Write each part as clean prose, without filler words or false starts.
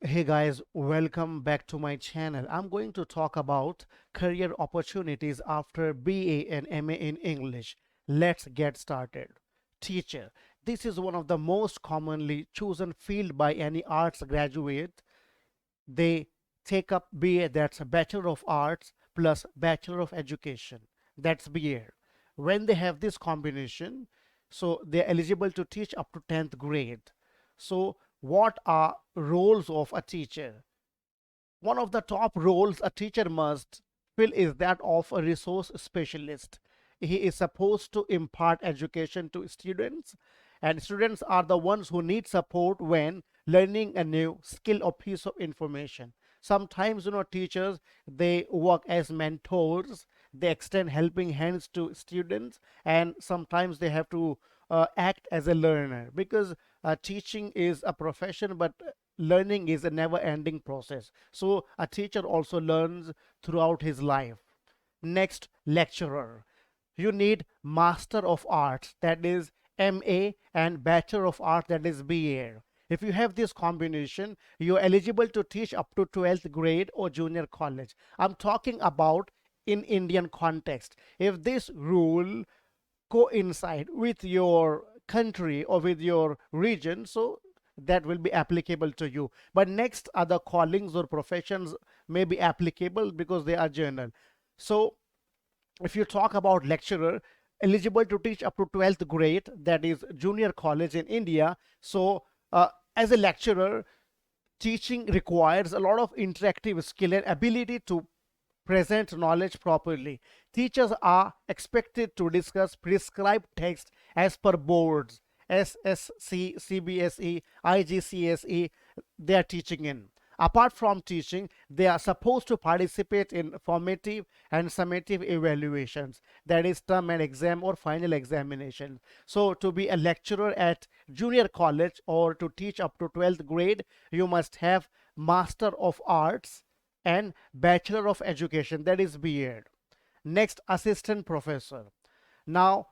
Hey guys, welcome back to my channel. I'm going to talk about career opportunities after BA and MA in English. Let's get started. Teacher. This is one of the most commonly chosen field by any arts graduate. They take up BA, that's a Bachelor of Arts plus Bachelor of Education. That's BA. When they have this combination, so they're eligible to teach up to 10th grade. So what are roles of a teacher? One of the top roles a teacher must fill is that of a resource specialist. He is supposed to impart education to students, and students are the ones who need support when learning a new skill or piece of information. Sometimes, teachers they work as mentors, they extend helping hands to students, and sometimes they have to act as a learner because teaching is a profession, but learning is a never ending process. So a teacher also learns throughout his life. Next, lecturer. You need Master of Arts, that is MA, and Bachelor of Arts, that is BA. If you have this combination, you're eligible to teach up to 12th grade or junior college. I'm talking about in Indian context. If this rule coincide with your country or with your region, so that will be applicable to you. But next, other callings or professions may be applicable because they are general. So if you talk about lecturer, eligible to teach up to 12th grade, that is junior college in India. So as a lecturer, teaching requires a lot of interactive skill and ability to present knowledge properly. Teachers are expected to discuss prescribed text as per boards, SSC, CBSE, IGCSE, they are teaching in. Apart from teaching, they are supposed to participate in formative and summative evaluations, that is term and exam or final examination. So to be a lecturer at junior college or to teach up to 12th grade, you must have Master of Arts and Bachelor of Education, that is B.Ed. Next, assistant professor. Now,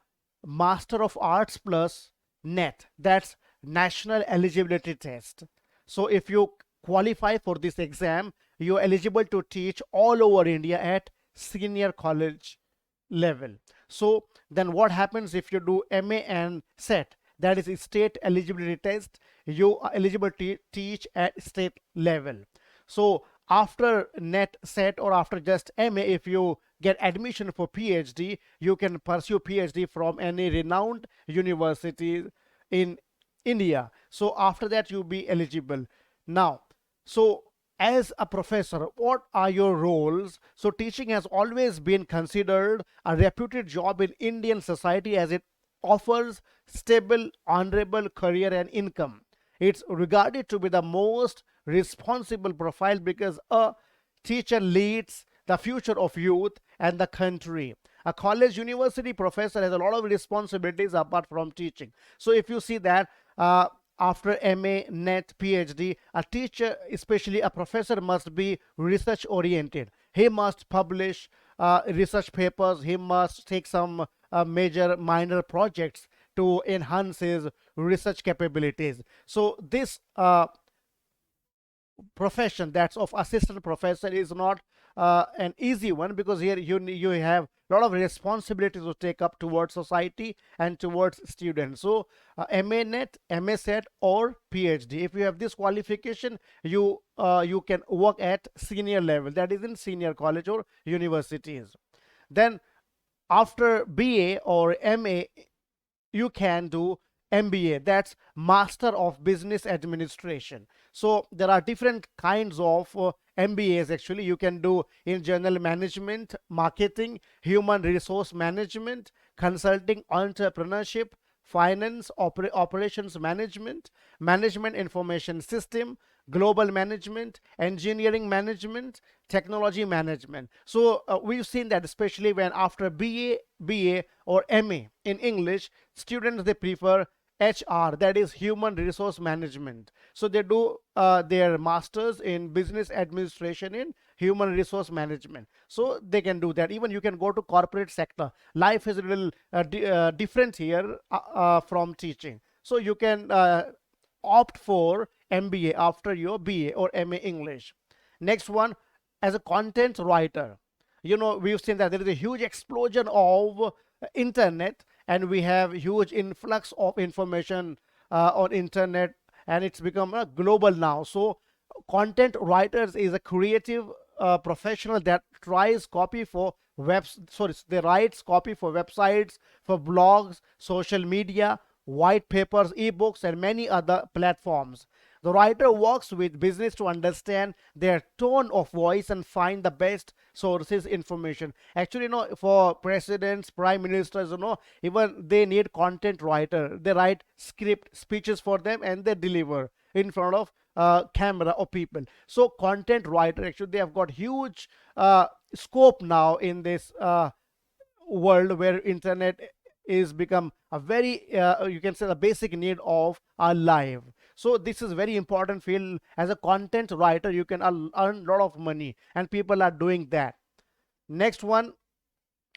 Master of Arts plus NET, that's National Eligibility Test. So if you qualify for this exam, you're eligible to teach all over India at senior college level. So then what happens if you do MA and SET, that is state eligibility test, you are eligible to teach at state level. So after net set or after just MA, if you get admission for PhD, you can pursue PhD from any renowned university in India. So after that, you'll be eligible. Now, so as a professor, what are your roles? So teaching has always been considered a reputed job in Indian society as it offers stable, honorable career and income. It's regarded to be the most responsible profile because a teacher leads the future of youth and the country. A college university professor has a lot of responsibilities apart from teaching. So if you see that after MA, NET, PhD, a teacher, especially a professor, must be research oriented. He must publish research papers. He must take some major minor projects to enhance his research capabilities. So this profession, that's of assistant professor, is not an easy one because here you have a lot of responsibilities to take up towards society and towards students. So MA net, MA set, or PhD, if you have this qualification, you can work at senior level, that is in senior college or universities. Then after BA or MA, you can do MBA, that's Master of Business Administration. So there are different kinds of MBAs actually. You can do in general management, marketing, human resource management, consulting, entrepreneurship, finance, operations management, management information system, global management, engineering management, technology management. So we've seen that especially when after BA or MA in English, students they prefer HR, that is human resource management. So they do their masters in business administration in human resource management. So they can do that. Even you can go to corporate sector. Life is a little different here from teaching. So you can opt for MBA after your BA or MA English. Next one, as a content writer, we've seen that there is a huge explosion of internet, and we have huge influx of information on internet, and it's become a global now. So content writers is a creative professional that tries copy for they writes copy for websites, for blogs, social media, white papers, ebooks, and many other platforms. The writer works with business to understand their tone of voice and find the best sources information. Actually, for presidents, prime ministers, even they need content writer. They write script speeches for them and they deliver in front of camera or people. So content writer, actually, they have got huge scope now in this world where internet is become a very you can say the basic need of our life. So this is very important field. As a content writer, you can earn a lot of money, and people are doing that. Next one,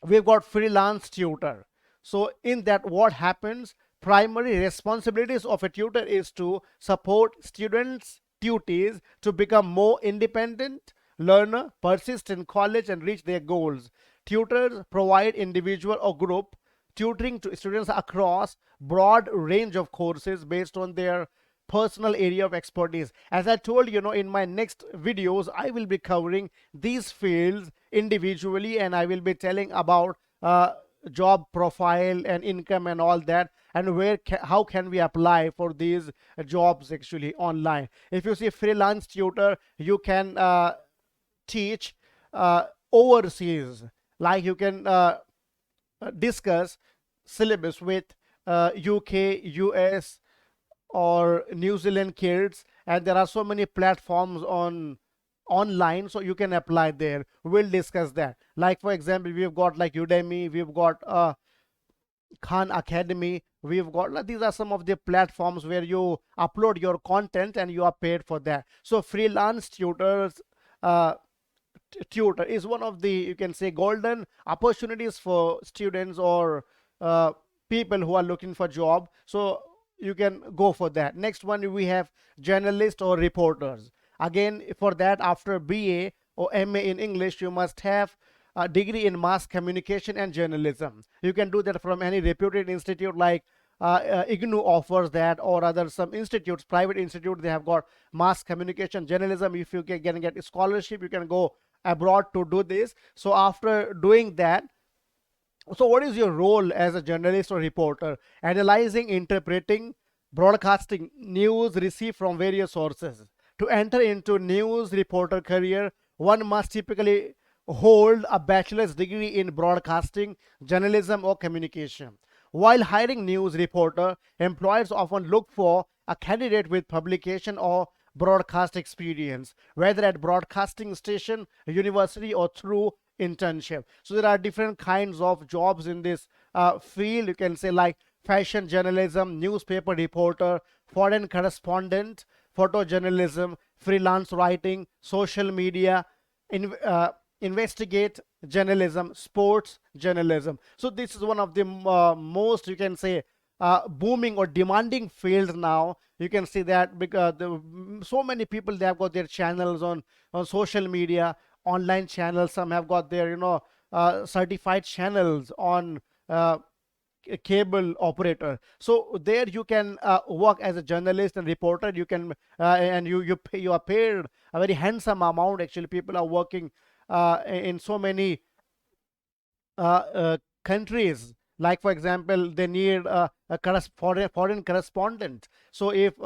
we've got freelance tutor. So in that, what happens, primary responsibilities of a tutor is to support students duties to become more independent learner, persist in college and reach their goals. Tutors provide individual or group tutoring to students across broad range of courses based on their personal area of expertise. As I told you, in my next videos, I will be covering these fields individually, and I will be telling about job profile and income and all that, and how can we apply for these jobs actually online. If you see freelance tutor, you can teach overseas, like you can discuss syllabus with UK, US, or New Zealand kids, and there are so many platforms online, so you can apply there. We'll discuss that. Like for example, we've got like Udemy, we've got Khan Academy, we've got these are some of the platforms where you upload your content and you are paid for that. So freelance tutors tutor is one of the, you can say, golden opportunities for students or people who are looking for job. So you can go for that. Next one, we have journalists or reporters. Again, for that, after BA or MA in English, you must have a degree in mass communication and journalism. You can do that from any reputed institute, like IGNU offers that, or other some institutes, private institute, they have got mass communication journalism. If you can get a scholarship, you can go abroad to do this. So after doing that, so what is your role as a journalist or reporter? Analyzing, interpreting, broadcasting news received from various sources. To enter into news reporter career, one must typically hold a bachelor's degree in broadcasting, journalism, or communication. While hiring news reporter, employers often look for a candidate with publication or broadcast experience, whether at broadcasting station, university, or through internship. So there are different kinds of jobs in this field. You can say like fashion journalism, newspaper reporter, foreign correspondent, photojournalism, freelance writing, social media, investigate journalism, sports journalism. So this is one of the most, you can say, booming or demanding field now. You can see that because so many people, they have got their channels on social media, online channels. Some have got their certified channels on cable operator. So there you can work as a journalist and reporter. You can and you are paid a very handsome amount. Actually, people are working in so many countries. Like for example, they need foreign correspondent. So if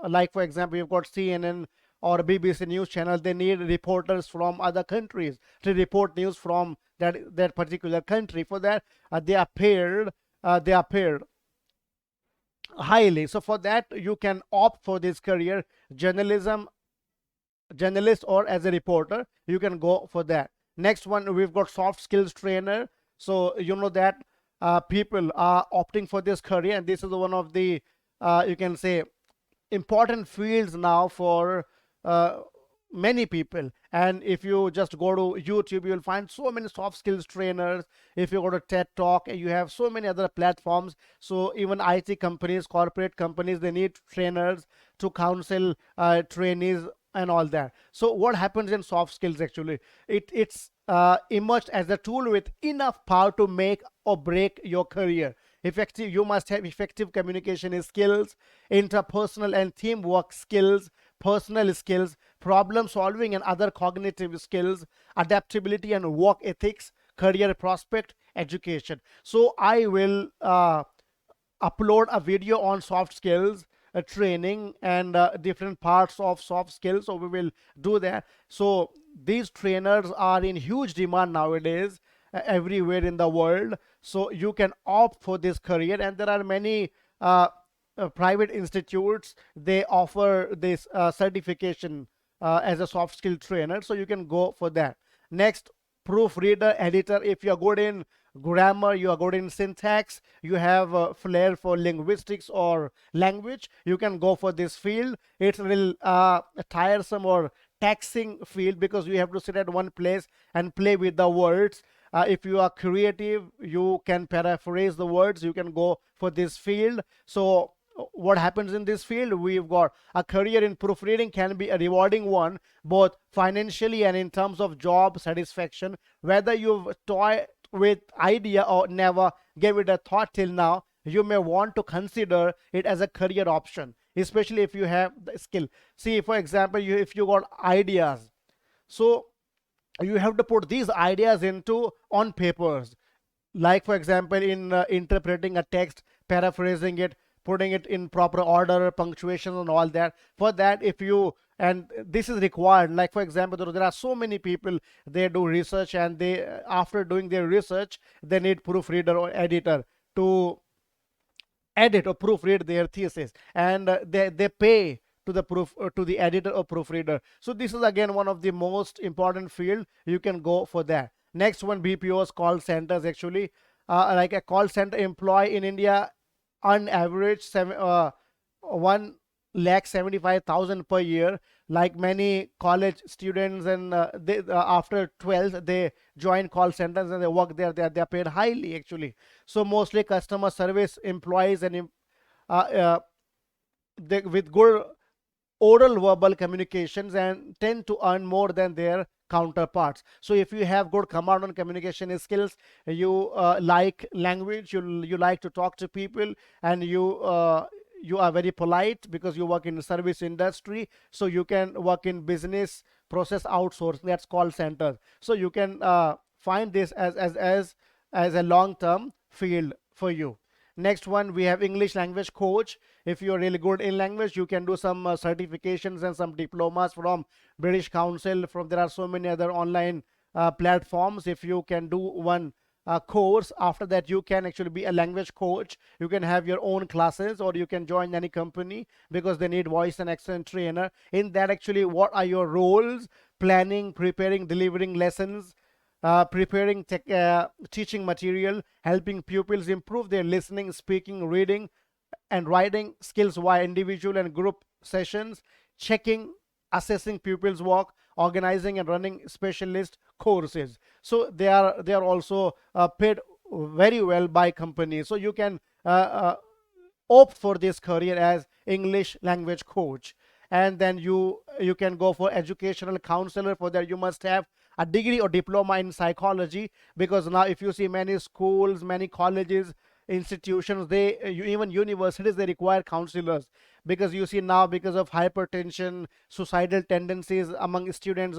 like for example, you've got CNN or BBC news channel, they need reporters from other countries to report news from that particular country. For that, they are paid. They are paid highly. So for that, you can opt for this career, journalist, or as a reporter. You can go for that. Next one, we've got soft skills trainer. So you know that people are opting for this career, and this is one of the you can say important fields now for many people. And if you just go to YouTube, you'll find so many soft skills trainers. If you go to TED Talk, you have so many other platforms. So even IT companies, corporate companies, they need trainers to counsel trainees and all that. So what happens in soft skills actually, it's emerged as a tool with enough power to make or break your career. Effective, you must have effective communication skills, interpersonal and teamwork skills, personal skills, problem solving and other cognitive skills, adaptability and work ethics, career prospect, education. So I will upload a video on soft skills training and different parts of soft skills, so we will do that. So these trainers are in huge demand nowadays, everywhere in the world. So you can opt for this career, and there are many private institutes, they offer this certification as a soft skill trainer, so you can go for that. Next, proofreader, editor. If you are good in grammar, you are good in syntax, you have a flair for linguistics or language, you can go for this field. It's a little tiresome or taxing field because you have to sit at one place and play with the words. If you are creative, you can paraphrase the words, you can go for this field. So what happens in this field, we've got a career in proofreading can be a rewarding one, both financially and in terms of job satisfaction. Whether you've toyed with idea or never gave it a thought till now, you may want to consider it as a career option, especially if you have the skill. See, for example, if you got ideas, so you have to put these ideas into on papers, like for example in interpreting a text, paraphrasing it, putting it in proper order, punctuation and all that. For that, if you, and this is required, like for example, there are so many people, they do research, and they, after doing their research, they need proofreader or editor to edit or proofread their thesis, and they pay to the proof to the editor or proofreader. So this is again one of the most important field, you can go for that. Next one, BPOs, call centers. Actually, like a call center employee in India on average 1,75,000 per year. Like many college students, and after 12th they join call centers and they work there. They are paid highly actually. So mostly customer service employees and uh, uh, they, with good oral verbal communications, and tend to earn more than their counterparts. So if you have good command on communication skills, you like language, you like to talk to people, and you are very polite because you work in the service industry, so you can work in business process outsourcing, that's call center. So you can find this as a long term field for you. Next one, we have English language coach. If you're really good in language, you can do some certifications and some diplomas from British Council. From there are so many other online platforms. If you can do one course, after that you can actually be a language coach. You can have your own classes, or you can join any company because they need voice and accent trainer. In that, actually, what are your roles? Planning, preparing, delivering lessons, preparing teaching material, helping pupils improve their listening, speaking, reading, and writing skills via individual and group sessions, checking, assessing pupils' work, organizing and running specialist courses. So they are also paid very well by companies. So you can opt for this career as English language coach. And then you can go for educational counselor. For that, you must have a degree or diploma in psychology, because now if you see many schools, many colleges, institutions, even universities, they require counselors, because you see now, because of hypertension, suicidal tendencies among students,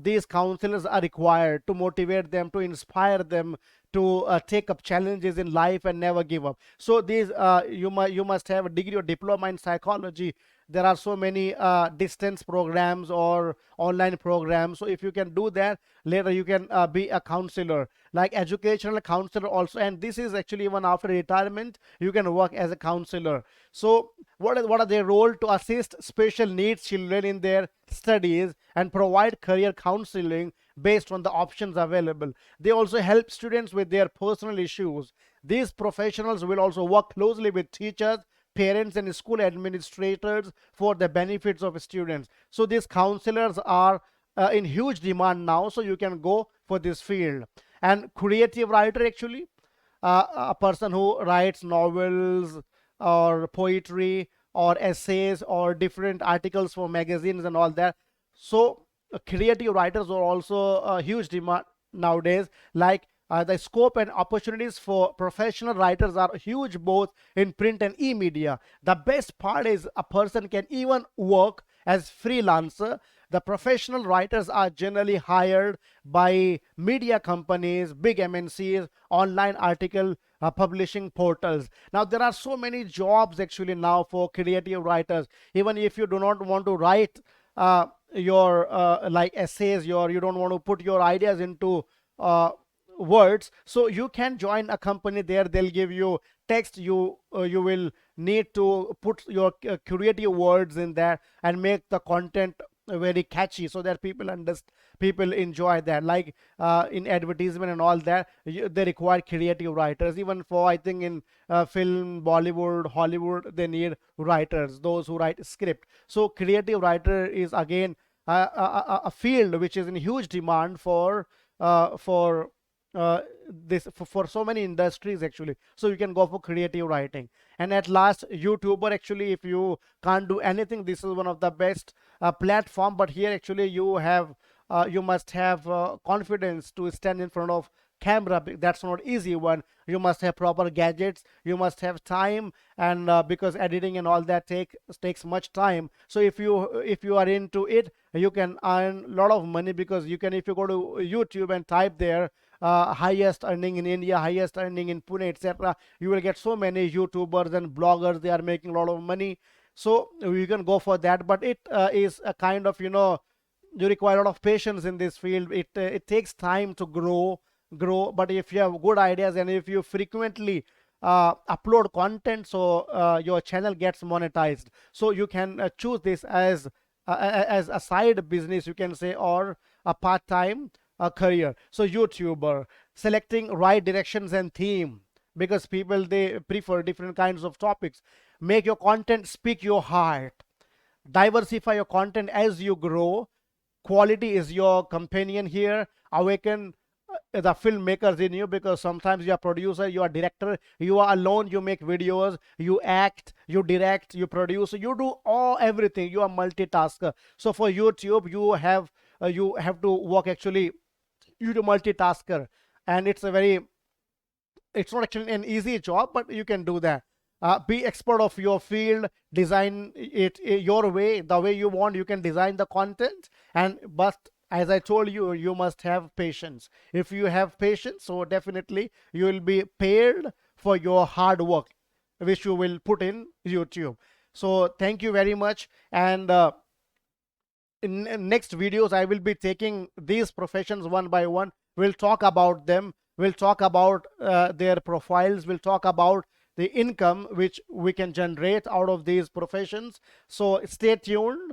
these counselors are required to motivate them, to inspire them to take up challenges in life and never give up. So these you must have a degree or diploma in psychology. There are so many distance programs or online programs. So if you can do that, later you can be a counselor, like educational counselor also. And this is actually, even after retirement, you can work as a counselor. So what are their role? To assist special needs children in their studies and provide career counseling based on the options available. They also help students with their personal issues. These professionals will also work closely with teachers, parents and school administrators for the benefits of students. So these counselors are in huge demand now, so you can go for this field. And creative writer, actually a person who writes novels or poetry or essays or different articles for magazines and all that. So creative writers are also a huge demand nowadays. Like the scope and opportunities for professional writers are huge both in print and e-media. The best part is a person can even work as freelancer. The professional writers are generally hired by media companies, big MNCs, online article publishing portals. Now there are so many jobs actually now for creative writers. Even if you do not want to write your like essays, you don't want to put your ideas into words, so you can join a company there. They'll give you text. You will need to put your creative words in there and make the content very catchy so that people understand, people enjoy that. Like in advertisement and all that, they require creative writers. Even for, I think, in film, Bollywood, Hollywood, they need writers, those who write script. So creative writer is again a field which is in huge demand for this for so many industries actually. So you can go for creative writing. And at last, YouTuber, actually, if you can't do anything, this is one of the best platform. But here actually you must have confidence to stand in front of camera. That's not easy one. You must have proper gadgets, you must have time, and because editing and all that takes much time. So if you are into it, you can earn a lot of money, because you can, if you go to YouTube and type there highest earning in India, highest earning in Pune, etc., you will get so many YouTubers and bloggers. They are making a lot of money. So you can go for that. But it is a kind of, you require a lot of patience in this field. It takes time to grow. But if you have good ideas and if you frequently upload content, so your channel gets monetized. So you can choose this as a side business, you can say, or a part-time career. So YouTuber, selecting right directions and theme, because people, they prefer different kinds of topics. Make your content speak your heart. Diversify your content as you grow. Quality is your companion here. Awaken the filmmakers in you, because sometimes you are producer, you are director, you are alone, you make videos, you act, you direct, you produce, you do everything. You are multitasker. So for YouTube, you have to work, actually, you do multitasker. And it's not actually an easy job, but you can do that. Be expert of your field. Design it your way, the way you want. You can design the content. And but as I told you, you must have patience. If you have patience, so definitely you will be paid for your hard work which you will put in YouTube. So thank you very much. And in next videos, I will be taking these professions one by one. We'll talk about them. We'll talk about their profiles. We'll talk about the income which we can generate out of these professions. So stay tuned.